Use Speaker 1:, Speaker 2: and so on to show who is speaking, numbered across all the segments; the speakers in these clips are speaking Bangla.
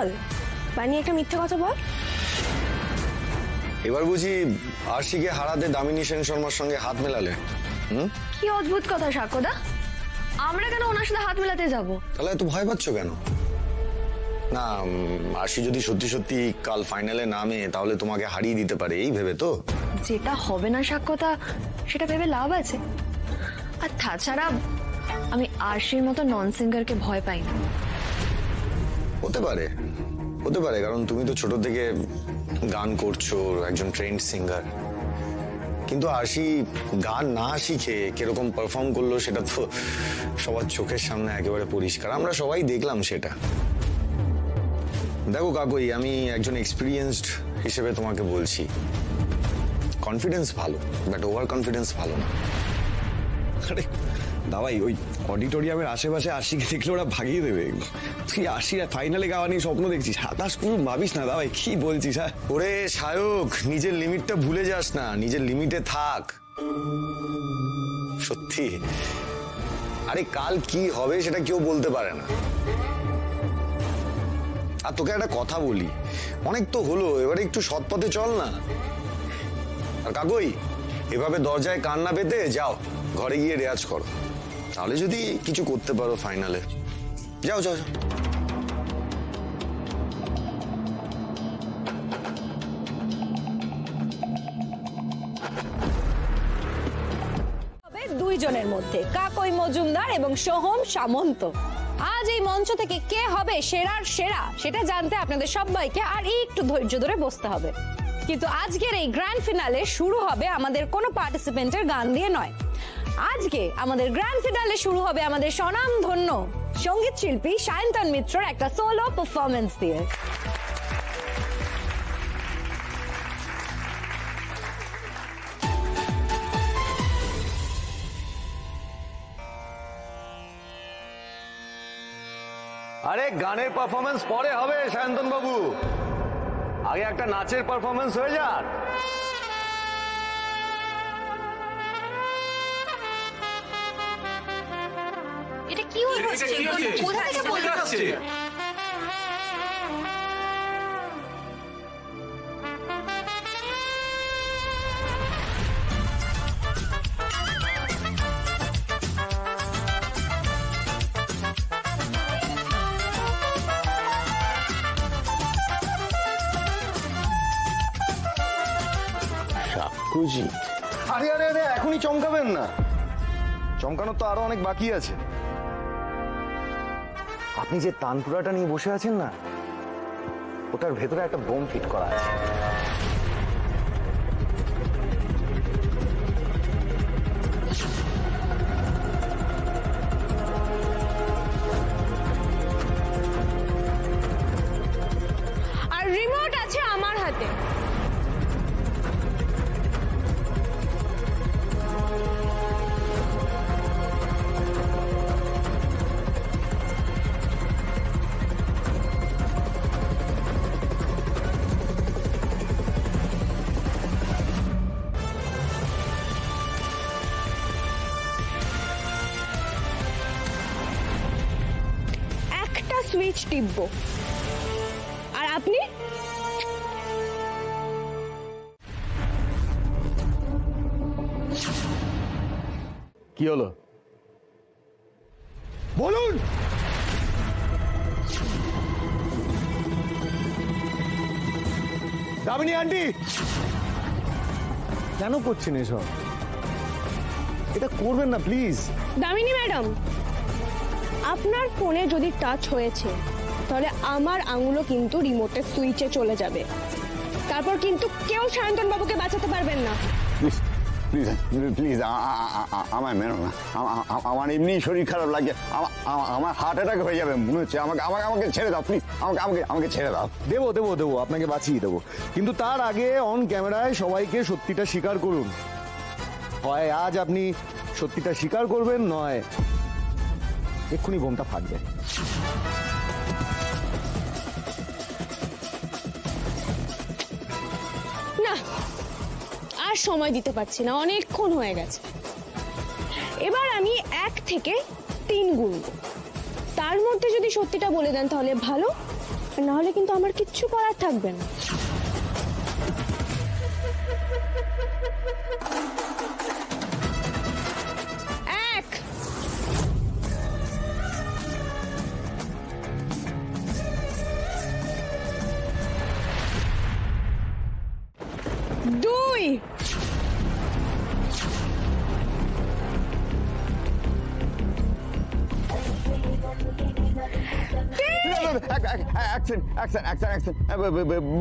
Speaker 1: বল, বানিয়ে একটা মিথ্যে কথা বল।
Speaker 2: এবার বুঝি আরশিকে হারাতে দামিনী সেন শর্মার সঙ্গে হাত মেলালে?
Speaker 1: কি অদ্ভুত কথা সাক্ষ্যদা, আমরা কেন ওনার সাথে হাত মেলাতে যাব?
Speaker 2: তাহলে এত ভয় পাচ্ছ কেন? না, আরশি যদি সত্যি সত্যি কাল ফাইনালে নামে তাহলে তোমাকে হারিয়ে দিতে পারে, এই ভেবে তো?
Speaker 1: যেটা হবে না সাক্ষ্যদা সেটা ভেবে লাভ আছে। আর তাছাড়া আমি আরশির মতো নন সিঙ্গারকে ভয় পাই না।
Speaker 2: হতে পারে, হতে পারে, কারণ তুমি তো ছোট থেকে গান করছো, একজন ট্রেন্ড সিঙ্গার। কিন্তু আরশি গান না শিখে কিরকম পারফর্ম করলো সেটা তো সবার চোখের সামনে একেবারে পরিষ্কার, আমরা সবাই দেখলাম সেটা। দেখো কাকই, আমি একজন এক্সপিরিয়েন্সড হিসেবে তোমাকে বলছি, কনফিডেন্স ভালো, বাট ওভার কনফিডেন্স ভালো না।
Speaker 3: আরে দাবাই, ওই অডিটোরিয়ামের আশেপাশে আশিকে দেখলে ওরা ভাগিয়ে দেবে। তুই আশি ফাইনালে গাওয়া নিয়ে স্বপ্ন দেখছিস, হাতাশ পুরো ভাবিস না দাবাই, কি বলছিস? হ্যাঁ
Speaker 2: ওরে সায়ক, নিজের লিমিটটা ভুলে যাস না, নিজের লিমিটে থাক। সত্যি, আরে কাল কি হবে সেটা কেউ বলতে পারে না। আর তোকে একটা কথা বলি, অনেক তো হলো, এবারে একটু সৎ পথে চল না। আর কাকই, এভাবে দরজায় কান না পেতে যাও, ঘরে গিয়ে রেয়াজ করো, তাহলে যদি কিছু করতে পারো ফাইনালে। যাও যাও যাও।
Speaker 4: দুইজনের মধ্যে কাকই মজুমদার এবং সোহম সামন্ত। আজ এই মঞ্চ থেকে কে হবে সেরার সেরা সেটা জানতে আপনাদের সবাইকে আর একটু ধৈর্য ধরে বসতে হবে। কিন্তু আজকের এই গ্র্যান্ড ফিনালে শুরু হবে আমাদের কোনো পার্টিসিপেন্টের গান দিয়ে নয়। আজকে আমাদের গ্র্যান্ড ফিনালে শুরু হবে আমাদের স্বনামধন্য সঙ্গীত শিল্পী সায়ন্তন মিত্রর একটা সোলো পারফরমেন্স দিয়ে।
Speaker 2: আরে গানের পারফরমেন্স পরে হবে সায়ন্তন বাবু, আগে একটা নাচের পারফরমেন্স হয়ে যাক।
Speaker 1: এটা কি হচ্ছে? কোথা থেকে বলছে?
Speaker 2: আরে আরে আরে, এখনই চমকাবেন না, চমকানোর তো আরো অনেক বাকি আছে। আপনি যে তানপুরাটা নিয়ে বসে আছেন না, ওটার ভেতরে একটা বোম ফিট করা আছে।
Speaker 1: আর রিমোট আছে আমার হাতে। সুইচ টিপবো, আর আপনি
Speaker 2: কি হলো বলুন? দামিনী আন্টি, কেন করছেন এসব? এটা করবেন না প্লিজ।
Speaker 1: দামিনী ম্যাডাম, আপনার ফোনে যদি টাচ হয়েছে তাহলে আমার আঙুলও কিন্তু রিমোটের সুইচে চলে যাবে, তারপর কিন্তু কেউ সায়ন্তন বাবুকে বাঁচাতে পারবেন না।
Speaker 5: প্লিজ প্লিজ আমায় মেরো না, আমার এমনি শরীর খারাপ লাগে, আমার হার্ট অ্যাটাক হয়ে যাবে মনে হচ্ছে। আমাকে ছেড়ে দাও প্লিজ, আমাকে ছেড়ে দাও।
Speaker 2: দেবো দেবো দেবো, আপনাকে বাঁচিয়ে দেবো, কিন্তু তার আগে অন ক্যামেরায় সবাইকে সত্যিটা স্বীকার করুন। হয় আজ আপনি সত্যিটা স্বীকার করবেন, নয় এক্ষুনি বোমটা ফাটবে।
Speaker 1: না, আর সময় দিতে পারছি না, অনেকক্ষণ হয়ে গেছে। এবার আমি 1 থেকে 3 গুনব, তার মধ্যে যদি সত্যিটা বলে দেন তাহলে ভালো, না হলে কিন্তু আমার কিচ্ছু করার থাকবে না। এক, দুই,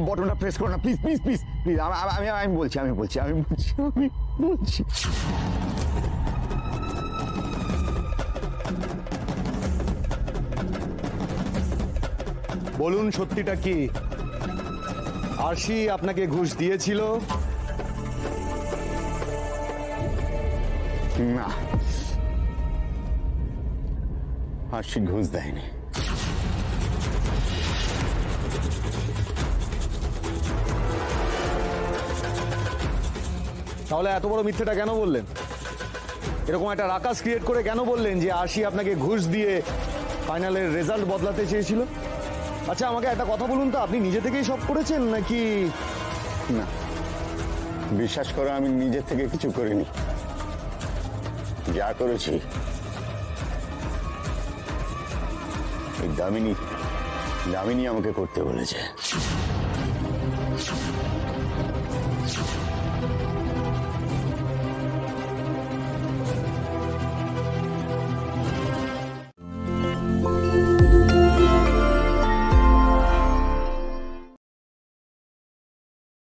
Speaker 5: বটনটা প্রেস করো না প্লিজ প্লিজ প্লিজ প্লিজ। আমি বলছি।
Speaker 6: বলুন সত্যিটা কি? আরশি আপনাকে ঘুষ দিয়েছিল?
Speaker 5: না, আরশি ঘুষ দেয়নি।
Speaker 6: তাহলে এত বড় মিথ্যেটা কেন বললেন? এরকম একটা রাকাস ক্রিয়েট করে কেন বললেন যে আরশি আপনাকে ঘুষ দিয়ে ফাইনালের রেজাল্ট বদলাতে চেয়েছিল? আচ্ছা আমাকে একটা কথা বলুন তো, আপনি নিজে থেকেই সব করেছেন নাকি?
Speaker 5: না, বিশ্বাস করো আমি নিজে থেকে কিছু করিনি। যা করেছি দামিনী আমাকে করতে বলেছে।